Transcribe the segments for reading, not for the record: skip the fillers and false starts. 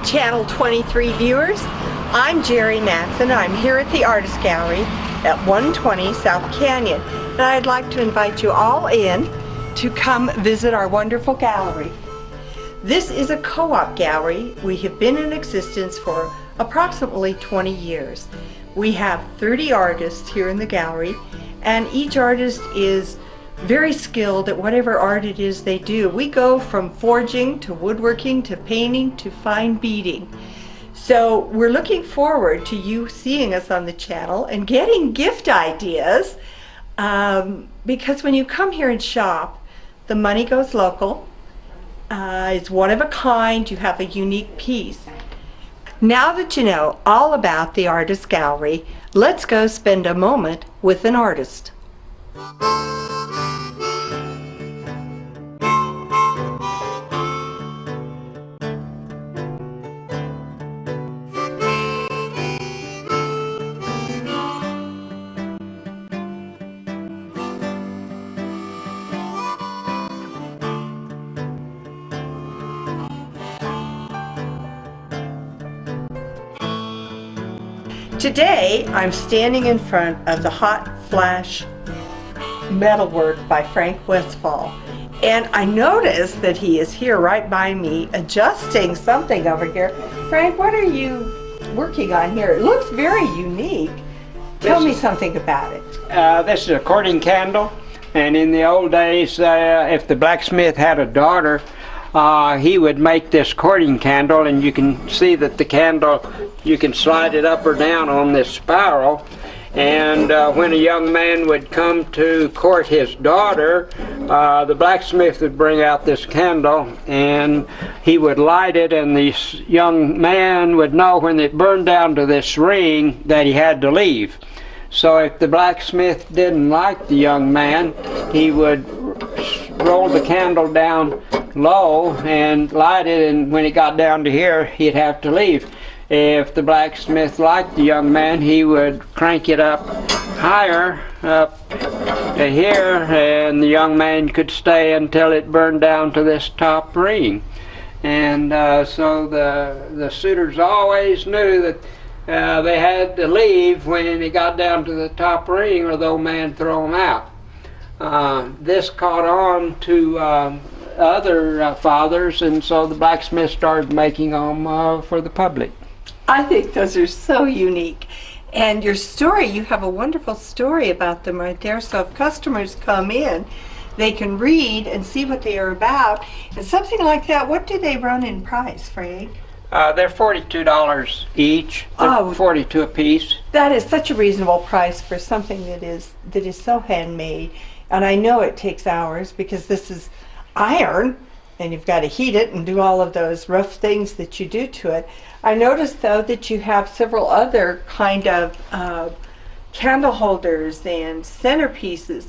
Channel 23 viewers. I'm Jerry Matson. I'm here at the Artist Gallery at 120 South Canyon. And I'd like to invite you all in to come visit our wonderful gallery. This is a co-op gallery. We have been in existence for approximately 20 years. We have 30 artists here in the gallery, and each artist is very skilled at whatever art it is they do. We go from forging to woodworking to painting to fine beading. So we're looking forward to you seeing us on the channel and getting gift ideas, because when you come here and shop, the money goes local. It's one of a kind. You have a unique piece. Now that you know all about the Artist Gallery, let's go spend a moment with an artist. Today, I'm standing in front of the Hot Flash Metalwork by Frank Westfall. And I noticed that he is here right by me adjusting something over here. Frank, what are you working on here? It looks very unique. Tell me something about it. This is a courting candle, and in the old days, if the blacksmith had a daughter, he would make this courting candle, and you can see that the candle, you can slide it up or down on this spiral. And when a young man would come to court his daughter, the blacksmith would bring out this candle and he would light it, and the young man would know when it burned down to this ring that he had to leave. So if the blacksmith didn't like the young man, he would roll the candle down low and light it, and when it got down to here, he'd have to leave. If the blacksmith liked the young man, he would crank it up higher, up to here, and the young man could stay until it burned down to this top ring. And so the suitors always knew that they had to leave when it got down to the top ring, or the old man throw them out. This caught on to other fathers, and so the blacksmith started making them for the public. I think those are so unique. And your story, you have a wonderful story about them right there. So if customers come in, they can read and see what they are about. And something like that, what do they run in price, Frank? They're $42 each. They're $42 a piece. That is such a reasonable price for something that is so handmade. And I know it takes hours because this is iron, and you've got to heat it and do all of those rough things that you do to it. I noticed, though, that you have several other kind of candle holders and centerpieces.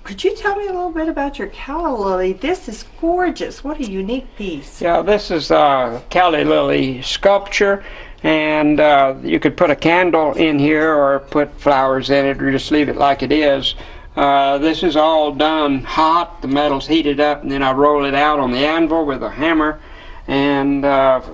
Could you tell me a little bit about your calla lily? This is gorgeous. What a unique piece. Yeah, this is a calla lily sculpture, and you could put a candle in here or put flowers in it, or just leave it like it is. This is all done hot. The metal's heated up, and then I roll it out on the anvil with a hammer and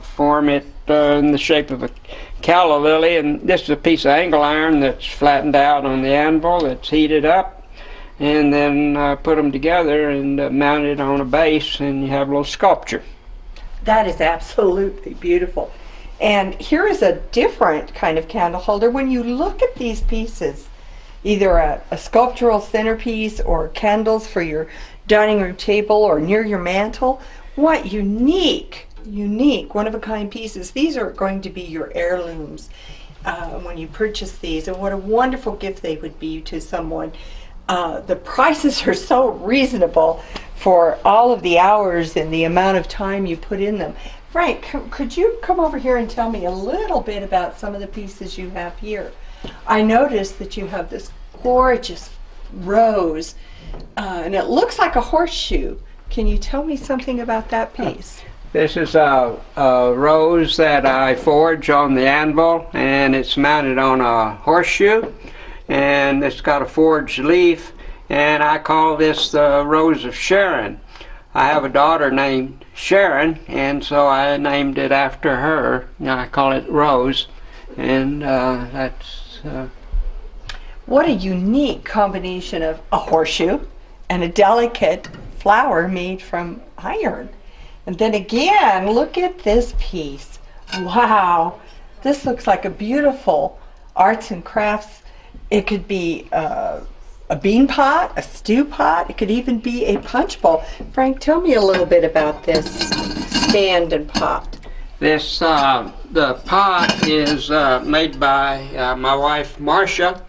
form it in the shape of a calla lily. And this is a piece of angle iron that's flattened out on the anvil, that's heated up, and then put them together and mount it on a base, and you have a little sculpture. That is absolutely beautiful. And here is a different kind of candle holder. When you look at these pieces, either a sculptural centerpiece or candles for your dining room table or near your mantle, what unique, one-of-a-kind pieces. These are going to be your heirlooms when you purchase these, and what a wonderful gift they would be to someone. The prices are so reasonable for all of the hours and the amount of time you put in them. Frank, could you come over here and tell me a little bit about some of the pieces you have here? I noticed that you have this gorgeous rose, and it looks like a horseshoe. Can you tell me something about that piece? This is a rose that I forge on the anvil, and it's mounted on a horseshoe, and it's got a forged leaf, and I call this the Rose of Sharon. I have a daughter named Sharon, and so I named it after her. I call it Rose, and that's... What a unique combination of a horseshoe and a delicate flower made from iron. And then again, look at this piece. Wow, this looks like a beautiful arts and crafts. It could be a bean pot, a stew pot. It could even be a punch bowl. Frank, tell me a little bit about this stand and pot. This, the pot is made by my wife, Marcia.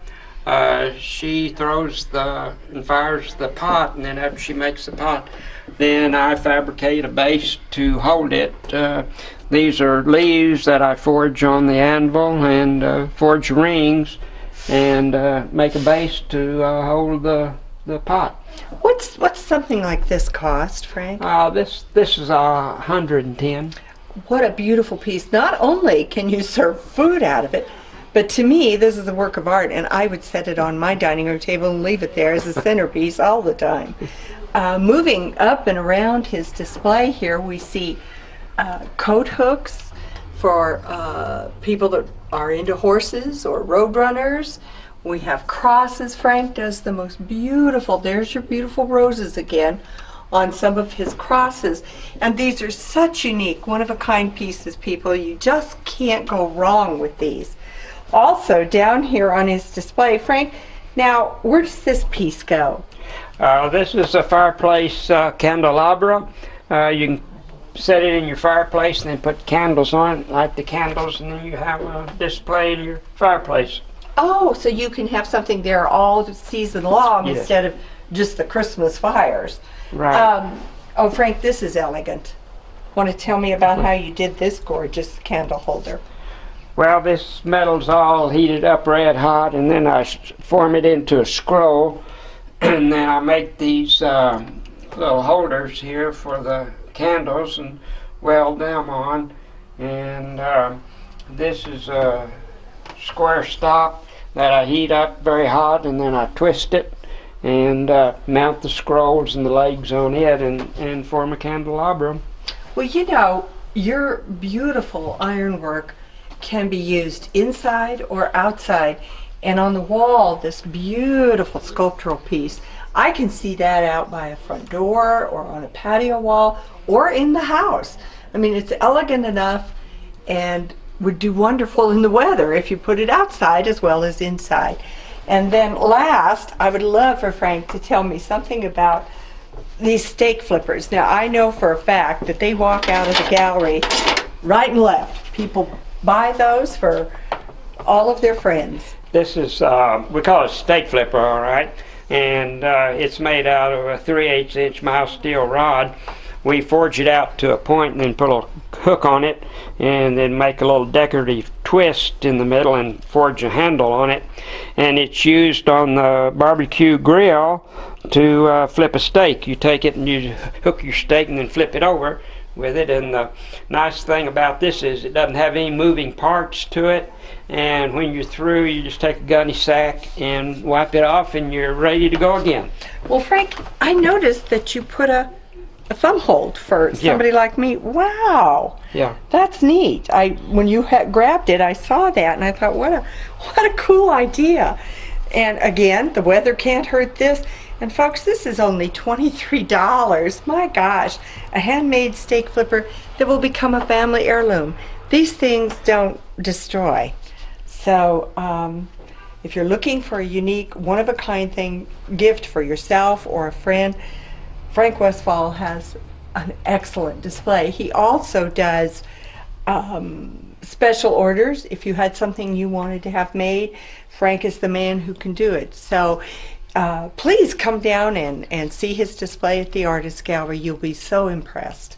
She throws and fires the pot, and then after she makes the pot, then I fabricate a base to hold it. These are leaves that I forge on the anvil and forge rings and make a base to hold the pot. What's something like this cost, Frank? This is 110. What a beautiful piece. Not only can you serve food out of it, but to me, this is a work of art, and I would set it on my dining room table and leave it there as a centerpiece all the time. Moving up and around his display here, we see coat hooks for people that are into horses or road runners. We have crosses. Frank does the most beautiful, there's your beautiful roses again, on some of his crosses. And these are such unique, one-of-a-kind pieces, people. You just can't go wrong with these. Also, down here on his display, Frank, now, where does this piece go? This is a fireplace candelabra. You can set it in your fireplace and then put candles on it, light the candles, and then you have a display in your fireplace. Oh, so you can have something there all season long, Yes. instead of just the Christmas fires. Right. Oh, Frank, this is elegant. Want to tell me about how you did this gorgeous candle holder? Well, this metal's all heated up red hot, and then I form it into a scroll, and then I make these little holders here for the candles and weld them on. And this is a square stop that I heat up very hot, and then I twist it and mount the scrolls and the legs on it and form a candelabra. Well, you know, your beautiful ironwork can be used inside or outside. And on the wall, this beautiful sculptural piece, I can see that out by a front door or on a patio wall or in the house. I mean, it's elegant enough and would do wonderful in the weather if you put it outside as well as inside. And then last, I would love for Frank to tell me something about these steak flippers. Now, I know for a fact that they walk out of the gallery right and left. People buy those for all of their friends. This is, we call it a steak flipper, all right? And it's made out of a 3/8 inch mild steel rod. We forge it out to a point and then put a hook on it and then make a little decorative twist in the middle and forge a handle on it. And it's used on the barbecue grill to flip a steak. You take it and you hook your steak and then flip it over with it. And the nice thing about this is it doesn't have any moving parts to it, and when you're through you just take a gunny sack and wipe it off and you're ready to go again. Well, Frank, I noticed that you put a thumb hold for somebody like me. Wow, Yeah. that's neat. When you grabbed it, I saw that and I thought, what a cool idea. And again, the weather can't hurt this. And folks, this is only $23. My gosh, a handmade steak flipper that will become a family heirloom. These things don't destroy. So if you're looking for a unique, one-of-a-kind gift for yourself or a friend, Frank Westfall has an excellent display. He also does special orders. If you had something you wanted to have made, Frank is the man who can do it. So please come down and see his display at the Artist Gallery. You'll be so impressed.